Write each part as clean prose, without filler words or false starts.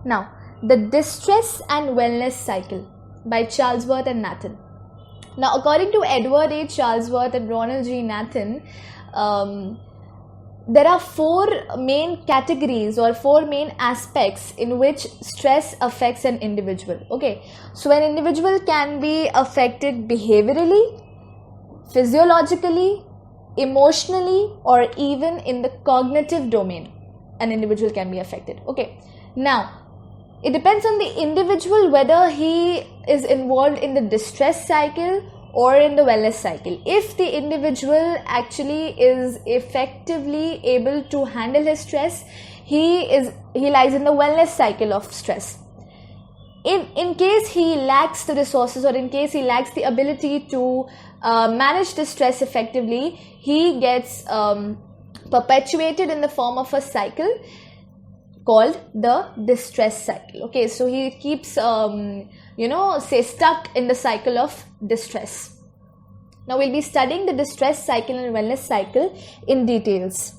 Now, the distress and wellness cycle by Charlesworth and Nathan. Now, according to Edward A. Charlesworth and Ronald G. Nathan, there are four main categories or four main aspects in which stress affects an individual. Okay, so an individual can be affected behaviorally, physiologically, emotionally, or even in the cognitive domain. An individual can be affected. Okay, now it depends on the individual whether he is involved in the distress cycle or in the wellness cycle. If the individual actually is effectively able to handle his stress, he lies in the wellness cycle of stress. In case he lacks the resources, or in case he lacks the ability to manage the stress effectively, he gets perpetuated in the form of a cycle called the distress cycle. Okay, so he keeps stuck in the cycle of distress. Now we'll be studying the distress cycle and wellness cycle in details.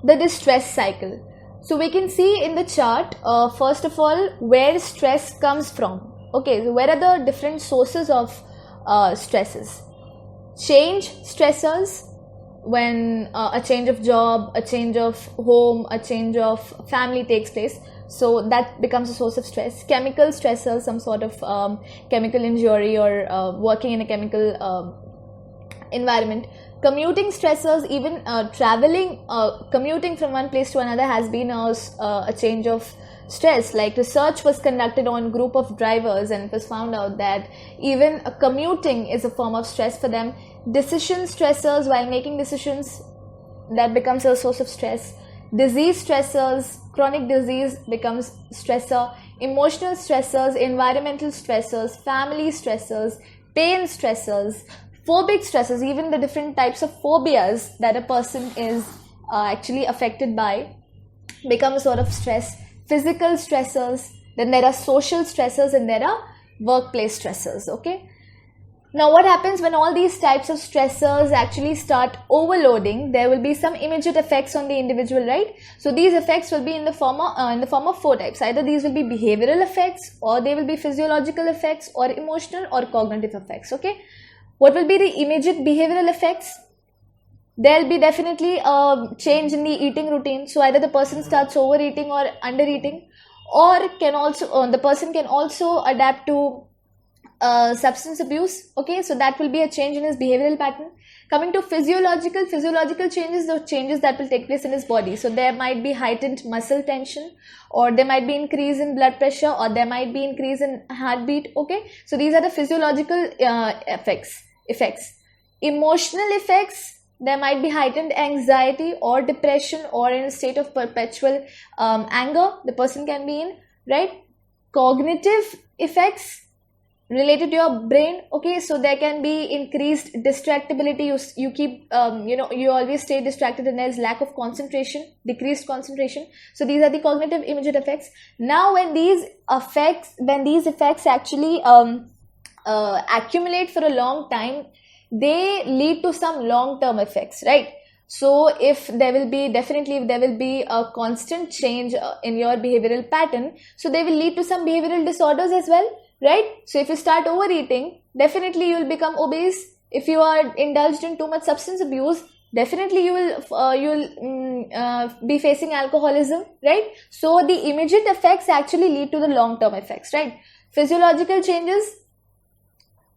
The distress cycle. So we can see in the chart, first of all, where stress comes from. Okay, so where are the different sources of stresses? Change stressors, when a change of job, a change of home, a change of family takes place, so that becomes a source of stress. Chemical stressors, some sort of chemical injury or working in a chemical environment. Commuting stressors, even traveling, commuting from one place to another has been a change of stress. Like research was conducted on a group of drivers, and it was found out that even commuting is a form of stress for them. Decision stressors, while making decisions, that becomes a source of stress. Disease stressors, chronic disease becomes stressor. Emotional stressors, environmental stressors, family stressors, pain stressors, phobic stressors, even the different types of phobias that a person is actually affected by become a sort of stress. Physical stressors, then there are social stressors, and there are workplace stressors. Okay. Now what happens when all these types of stressors actually start overloading? There will be some immediate effects on the individual, right? So these effects will be in the form of four types. Either these will be behavioral effects, or they will be physiological effects, or emotional or cognitive effects. Okay. What will be the immediate behavioral effects? There will be definitely a change in the eating routine. So either the person starts overeating or undereating, or the person can also adapt to substance abuse. Okay, so that will be a change in his behavioral pattern. Coming to physiological changes, the changes that will take place in his body. So there might be heightened muscle tension, or there might be increase in blood pressure, or there might be increase in heartbeat. Okay, so these are the physiological effects. Emotional effects, there might be heightened anxiety or depression, or in a state of perpetual anger the person can be in, right? Cognitive effects related to your brain. Okay, so there can be increased distractibility. You keep you always stay distracted, and there's lack of concentration, decreased concentration. So these are the cognitive immediate effects. Now when these effects actually accumulate for a long time, they lead to some long-term effects, right? So if there will be a constant change in your behavioral pattern, so they will lead to some behavioral disorders as well, right? So if you start overeating, definitely you will become obese. If you are indulged in too much substance abuse, definitely you will be facing alcoholism, right? So the immediate effects actually lead to the long-term effects, right? Physiological changes.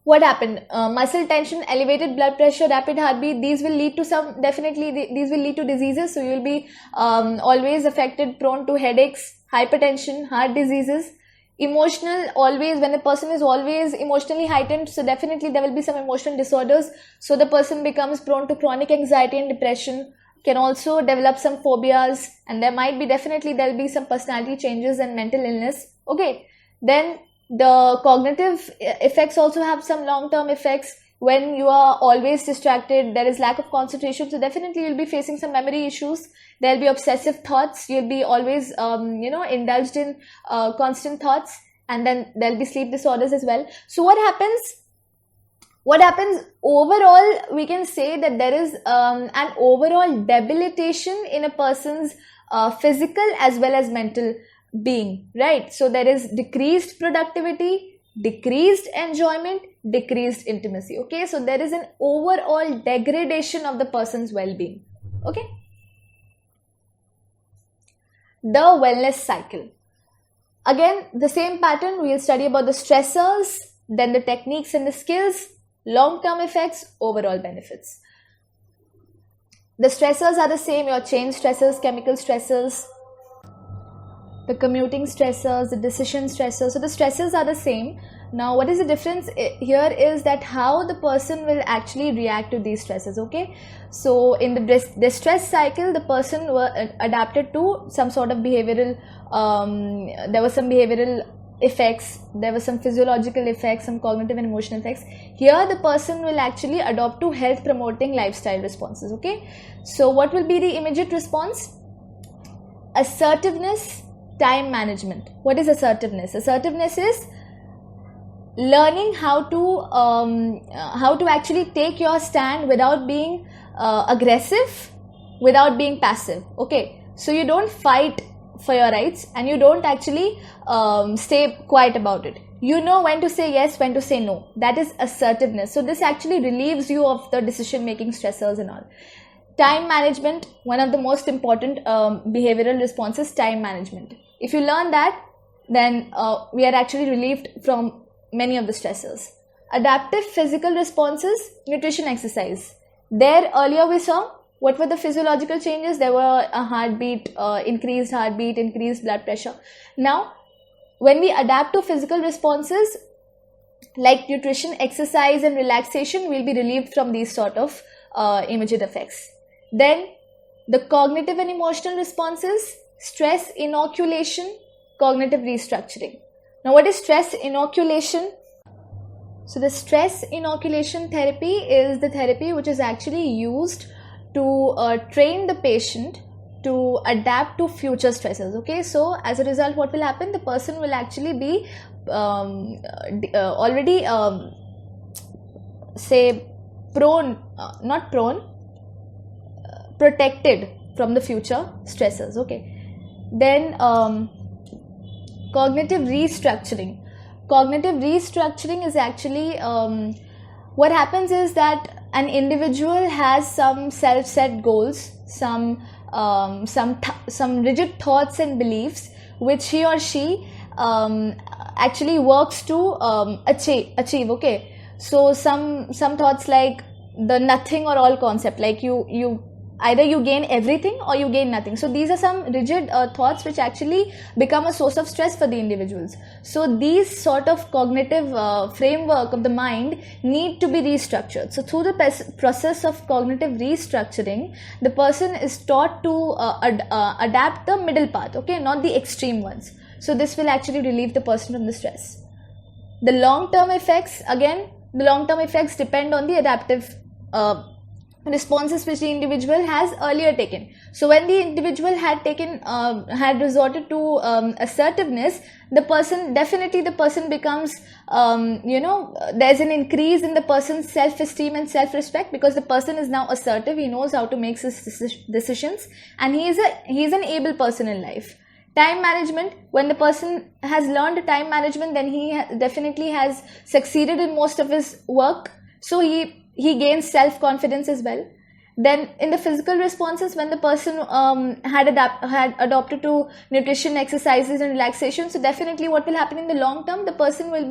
What happened? Muscle tension, elevated blood pressure, rapid heartbeat. These will lead to these will lead to diseases. So you will be always affected, prone to headaches, hypertension, heart diseases. Emotional, always, when the person is always emotionally heightened, so definitely there will be some emotional disorders. So the person becomes prone to chronic anxiety and depression, can also develop some phobias, and there will be some personality changes and mental illness. Okay, then the cognitive effects also have some long-term effects. When you are always distracted, there is lack of concentration, so definitely you'll be facing some memory issues. There'll be obsessive thoughts. You'll be always indulged in constant thoughts, and then there'll be sleep disorders as well. So what happens overall? We can say that there is an overall debilitation in a person's physical as well as mental being, right? So there is decreased productivity, decreased enjoyment, decreased intimacy. Okay, so there is an overall degradation of the person's well-being. Okay, the wellness cycle. Again, the same pattern. We will study about the stressors, then the techniques and the skills, long-term effects, overall benefits. The stressors are the same, your change stressors, chemical stressors, the commuting stressors, the decision stressors. So the stressors are the same. Now what is the difference here is that how the person will actually react to these stresses. Okay, so in the distress cycle, the person were adapted to some sort of behavioral, there were some behavioral effects, there were some physiological effects, some cognitive and emotional effects. Here the person will actually adopt to health promoting lifestyle responses. Okay, so what will be the immediate response? Assertiveness, time management. What is assertiveness? Assertiveness is learning how to actually take your stand without being aggressive, without being passive. Okay, so you don't fight for your rights and you don't actually stay quiet about it. You know when to say yes, when to say no. That is assertiveness. So this actually relieves you of the decision making stressors and all. Time management, one of the most important behavioral responses, time management. If you learn that, then we are actually relieved from many of the stressors. Adaptive physical responses, nutrition, exercise. There earlier we saw what were the physiological changes. There were a heartbeat, increased blood pressure. Now when we adapt to physical responses like nutrition, exercise and relaxation, we will be relieved from these sort of immediate effects. Then the cognitive and emotional responses, stress inoculation, cognitive restructuring. Now what is stress inoculation? So the stress inoculation therapy is the therapy which is actually used to train the patient to adapt to future stresses. Okay, so as a result what will happen? The person will actually be already say protected from the future stresses. Okay, then cognitive restructuring. Cognitive restructuring is actually what happens is that an individual has some self-set goals, some rigid thoughts and beliefs which he or she actually works to achieve. Okay, so some thoughts like the nothing or all concept, like you either you gain everything or you gain nothing. So these are some rigid thoughts which actually become a source of stress for the individuals. So these sort of cognitive framework of the mind need to be restructured. So through the process of cognitive restructuring, the person is taught to adapt the middle path, okay, not the extreme ones. So this will actually relieve the person from the stress. The long-term effects, again, the long-term effects depend on the adaptive responses which the individual has earlier taken. So when the individual had resorted to assertiveness, the person becomes there's an increase in the person's self-esteem and self-respect, because the person is now assertive. He knows how to make his decisions and he is an able person in life. Time management, when the person has learned time management, then he definitely has succeeded in most of his work. So he gains self-confidence as well. Then in the physical responses, when the person had adopted to nutrition, exercises and relaxation, so definitely what will happen in the long term, the person will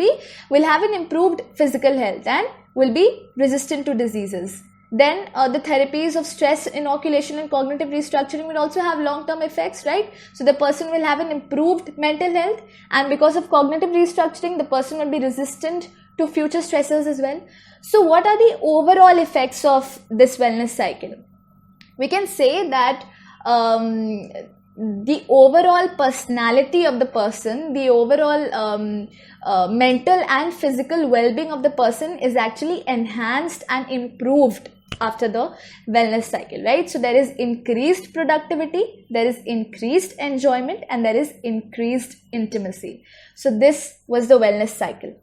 have an improved physical health and will be resistant to diseases. Then the therapies of stress inoculation and cognitive restructuring will also have long-term effects, right? So the person will have an improved mental health, and because of cognitive restructuring, the person will be resistant to future stressors as well. So what are the overall effects of this wellness cycle? We can say that the overall personality of the person, the overall mental and physical well-being of the person is actually enhanced and improved after the wellness cycle, right? So there is increased productivity, there is increased enjoyment, and there is increased intimacy. So this was the wellness cycle.